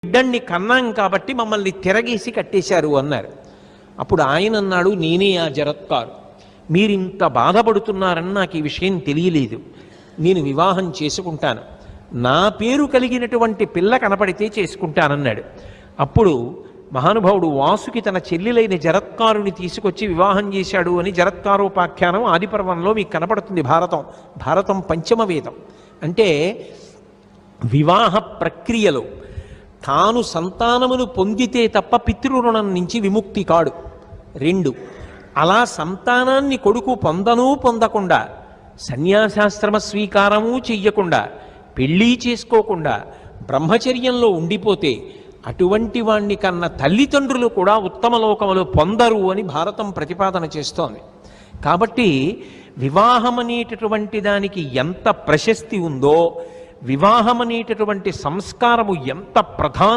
బిడ్డన్ని కన్నాం కాబట్టి మమ్మల్ని తిరగేసి కట్టేశారు అన్నారు. అప్పుడు ఆయన అన్నాడు, నేనే ఆ జరత్కారు. మీరింత బాధపడుతున్నారని నాకు ఈ విషయం తెలియలేదు. నేను వివాహం చేసుకుంటాను, నా పేరు కలిగినటువంటి పిల్ల కనపడితే చేసుకుంటానన్నాడు. అప్పుడు మహానుభావుడు వాసుకి తన చెల్లెలైన జరత్కారుని తీసుకొచ్చి వివాహం చేశాడు అని జరత్కారోపాఖ్యానం ఆదిపర్వంలో మీకు కనపడుతుంది. భారతం పంచమ వేదం. అంటే వివాహ ప్రక్రియలో తాను సంతానమును పొందితే తప్ప పితృరుణం నుంచి విముక్తి కాడు. 2, అలా సంతానాన్ని కొడుకు పొందకుండా సన్యాసాశ్రమ స్వీకారము చెయ్యకుండా పెళ్ళి చేసుకోకుండా బ్రహ్మచర్యంలో ఉండిపోతే అటువంటి వాణ్ణి కన్న తల్లిదండ్రులు కూడా ఉత్తమ లోకములు పొందరు అని భారతం ప్రతిపాదన చేస్తోంది. కాబట్టి వివాహం అనేటటువంటి దానికి ఎంత ప్రశస్తి ఉందో, వివాహం అనేటటువంటి సంస్కారము ఎంత ప్రధాన